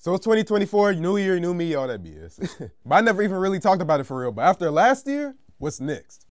So it's 2024, new year, new me, all that BS. But I never even really talked about it for real. But after last year, what's next?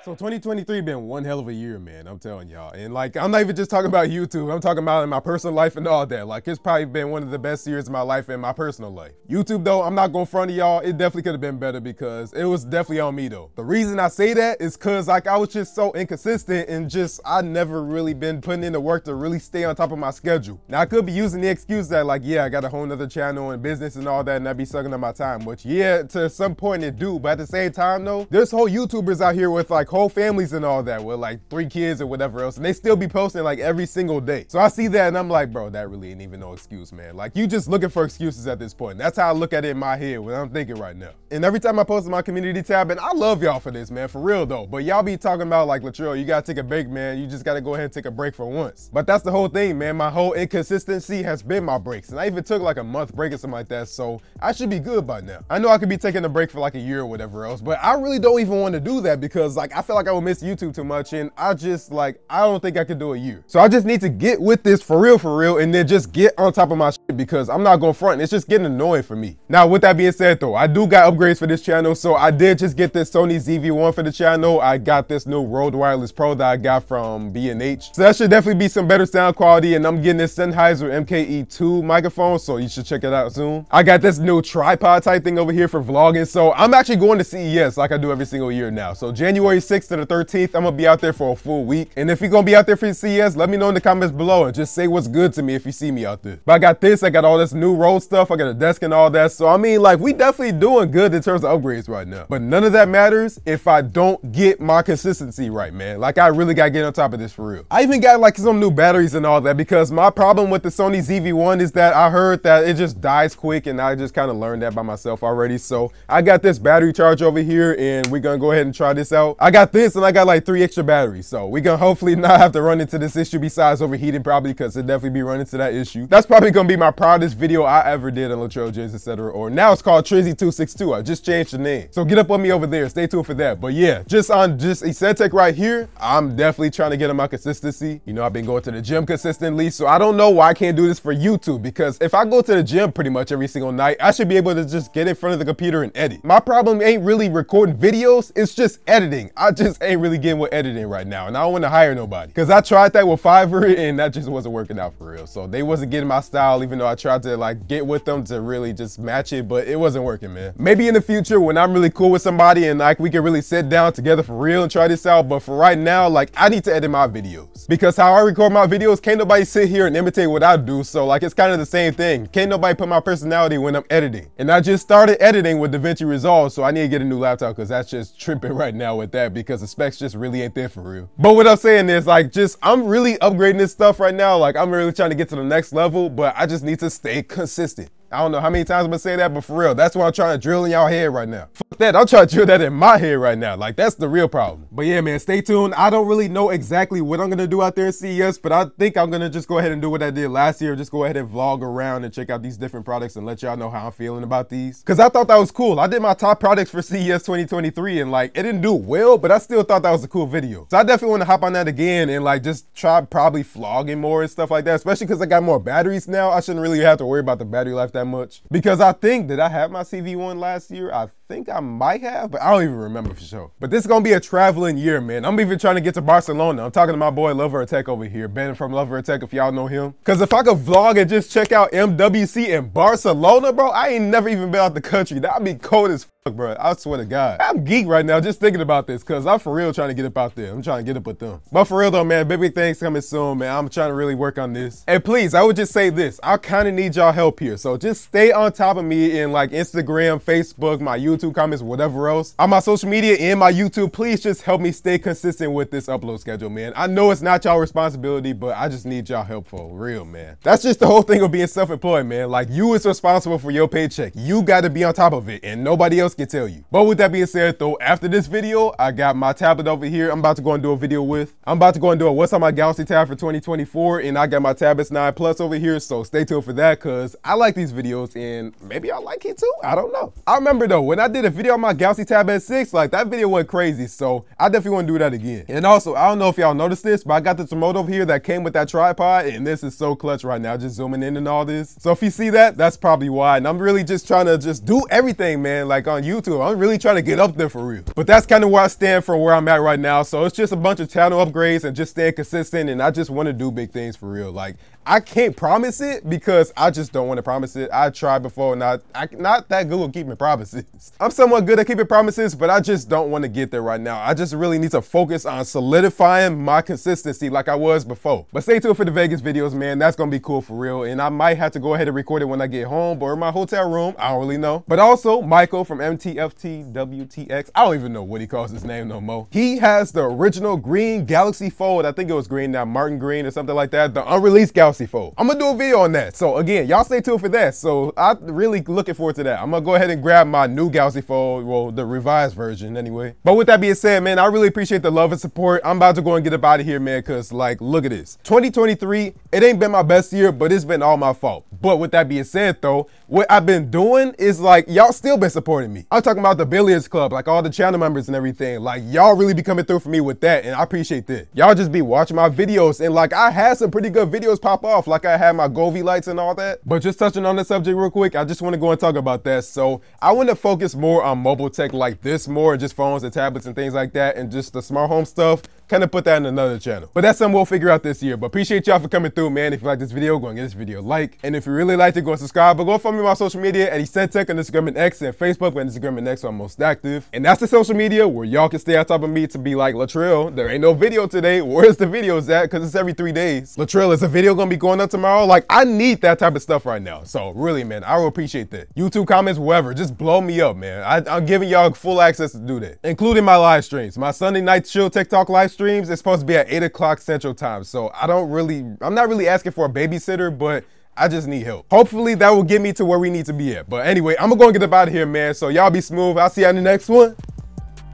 So 2023 been one hell of a year, man, I'm telling y'all. And like, I'm not even just talking about YouTube, I'm talking about in my personal life and all that. Like, it's probably been one of the best years of my life in my personal life. YouTube though, I'm not going front of y'all, it definitely could have been better because it was definitely on me though. The reason I say that is cause like I was just so inconsistent and just, I never really been putting in the work to really stay on top of my schedule. Now I could be using the excuse that like, yeah, I got a whole nother channel and business and all that and that be sucking up my time, which yeah, to some point it do, but at the same time though, there's whole YouTubers out here with like whole families and all that with like 3 kids or whatever else, and they still be posting like every single day. So I see that and I'm like, bro, that really ain't even no excuse, man. Like, you just looking for excuses at this point. That's how I look at it in my head when I'm thinking right now. And every time I post in my community tab, and I love y'all for this, man, for real though, but y'all be talking about like, Latrell, you gotta take a break, man. You just gotta go ahead and take a break for once. But that's the whole thing, man. My whole inconsistency has been my breaks, and I even took like a month break or something like that, so I should be good by now. I know I could be taking a break for like a year or whatever else, but I really don't even want to do that because like I feel like I will miss YouTube too much, and I just like, I don't think I could do a year. So I just need to get with this for real, and then just get on top of my shit because I'm not going front. It's just getting annoying for me. Now, with that being said though, I do got upgrades for this channel. So I did just get this Sony ZV-1 for the channel. I got this new Rode Wireless Pro that I got from B&H. So that should definitely be some better sound quality, and I'm getting this Sennheiser MKE2 microphone, so you should check it out soon. I got this new tripod type thing over here for vlogging. So I'm actually going to CES like I do every single year now. So January 6th to the 13th, I'm gonna be out there for a full week. And if you're gonna be out there for CES, let me know in the comments below and just say what's good to me if you see me out there. But I got this, I got all this new Rode stuff, I got a desk and all that. So I mean, like, we definitely doing good in terms of upgrades right now. But none of that matters if I don't get my consistency right, man. Like, I really gotta get on top of this for real. I even got like some new batteries and all that because my problem with the Sony ZV-1 is that I heard that it just dies quick, and I just kind of learned that by myself already. So I got this battery charge over here, and we're gonna go ahead and try this out. I got this, and I got like 3 extra batteries. So we're gonna hopefully not have to run into this issue besides overheating, probably, because it definitely be running into that issue. That's probably gonna be my proudest video I ever did on Latrell, Jennings, etc. Or now it's called Trizzy262. I just changed the name. So get up on me over there. Stay tuned for that. But yeah, just on Eccentric right here, I'm definitely trying to get on my consistency. You know, I've been going to the gym consistently, so I don't know why I can't do this for YouTube, because if I go to the gym pretty much every single night, I should be able to just get in front of the computer and edit. My problem ain't really recording videos, it's just editing. I just ain't really getting with editing right now, and I don't want to hire nobody because I tried that with Fiverr and that just wasn't working out for real. So they wasn't getting my style, even though I tried to like get with them to really just match it, but it wasn't working, man. Maybe in the future when I'm really cool with somebody and like we can really sit down together for real and try this out, but for right now, like, I need to edit my videos because how I record my videos, can't nobody sit here and imitate what I do. So like, it's kind of the same thing. Can't nobody put my personality when I'm editing. And I just started editing with DaVinci Resolve, so I need to get a new laptop because that's just tripping right now with that because the specs just really ain't there for real. But what I'm saying is like, just, I'm really upgrading this stuff right now. Like, I'm really trying to get to the next level, but I just need to stay consistent. I don't know how many times I'm gonna say that, but for real, that's what I'm trying to drill in y'all head right now. Fuck that, I'm trying to drill that in my head right now. Like, that's the real problem. But yeah, man, stay tuned. I don't really know exactly what I'm gonna do out there in CES, but I think I'm gonna just go ahead and do what I did last year. Just go ahead and vlog around and check out these different products and let y'all know how I'm feeling about these. Cause I thought that was cool. I did my top products for CES 2023 and like, it didn't do well, but I still thought that was a cool video. So I definitely wanna hop on that again and like just try probably vlogging more and stuff like that, especially cause I got more batteries now. I shouldn't really have to worry about the battery life that much because I think that I had my CV1 last year. I think I might have, but I don't even remember for sure. But this is gonna be a traveling year, man. I'm even trying to get to Barcelona. I'm talking to my boy Lover Tech over here, Ben from Lover Tech, if y'all know him. Cause if I could vlog and just check out MWC in Barcelona, bro, I ain't never even been out the country. That'd be cold as fuck, bro. I swear to God. I'm geek right now just thinking about this cause I'm for real trying to get up out there. I'm trying to get up with them. But for real though, man, big things coming soon, man. I'm trying to really work on this. And please, I would just say this. I kind of need y'all help here. So just stay on top of me in like Instagram, Facebook, my YouTube comments, whatever else. On my social media and my YouTube, please just help me stay consistent with this upload schedule, man. I know it's not y'all responsibility, but I just need y'all help for real, man. That's just the whole thing of being self-employed, man. Like, you is responsible for your paycheck. You got to be on top of it and nobody else can tell you. But with that being said though, after this video, I got my tablet over here. I'm about to go and do a video with. I'm about to go and do a what's on my Galaxy tab for 2024, and I got my Tab S9 Plus over here, so stay tuned for that because I like these videos and maybe y'all like it too. I don't know. I remember though, when I did a video on my Galaxy Tab S6. Like, that video went crazy, so I definitely want to do that again. And also, I don't know if y'all noticed this, but I got this remote over here that came with that tripod, and this is so clutch right now, just zooming in and all this. So if you see that, that's probably why. And I'm really just trying to just do everything, man, like on YouTube. I'm really trying to get up there for real. But that's kind of where I stand from where I'm at right now. So it's just a bunch of channel upgrades and just staying consistent, and I just want to do big things for real. Like, I can't promise it because I just don't want to promise it. I tried before, and I'm not that good at keeping promises. I'm somewhat good at keeping promises, but I just don't want to get there right now. I just really need to focus on solidifying my consistency like I was before. But stay tuned for the Vegas videos, man. That's going to be cool for real. And I might have to go ahead and record it when I get home or in my hotel room. I don't really know. But also, Michael from MTFTWTX, I don't even know what he calls his name no more. He has the original green Galaxy Fold. I think it was green, now Martin Green or something like that. The unreleased Galaxy Fold. I'm gonna do a video on that. So again, y'all stay tuned for that. So I'm really looking forward to that. I'm gonna go ahead and grab my new Galaxy Fold, well, the revised version anyway. But with that being said, man, I really appreciate the love and support. I'm about to go and get up out of here, man, because like, look at this. 2023, it ain't been my best year, but it's been all my fault. But with that being said though, what I've been doing is like, y'all still been supporting me. I'm talking about the Billiards Club, like all the channel members and everything. Like, y'all really be coming through for me with that, and I appreciate that. Y'all just be watching my videos, and like, I had some pretty good videos pop off. Like, I had my Govee lights and all that. But just touching on the subject real quick, I just want to go and talk about that. So I want to focus more on mobile tech like this more, and just phones and tablets and things like that, and just the smart home stuff. Kind of put that in another channel. But that's something we'll figure out this year. But appreciate y'all for coming through, man. If you like this video, go and give this video a like. And if you really liked it, go and subscribe. But go follow me on my social media at EccenTech on Instagram and X, and Facebook and Instagram and X, where I'm most active. And that's the social media where y'all can stay on top of me to be like, Latrell, there ain't no video today. Where's the videos at? Because it's every 3 days. Latrell, is a video gonna be going up tomorrow? Like, I need that type of stuff right now. So really, man, I will appreciate that. YouTube comments, whatever, just blow me up, man. I'm giving y'all full access to do that, including my live streams. My Sunday night chill TikTok live streams, it's supposed to be at 8 o'clock Central Time. So I'm not really asking for a babysitter, but I just need help. Hopefully that will get me to where we need to be at. But anyway, I'm gonna go and get up out of here, man. So y'all be smooth. I'll see y'all in the next one.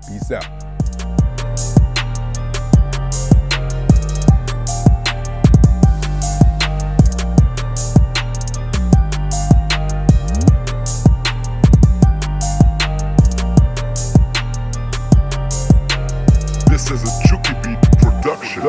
Peace out. This is a Chucky Beat production.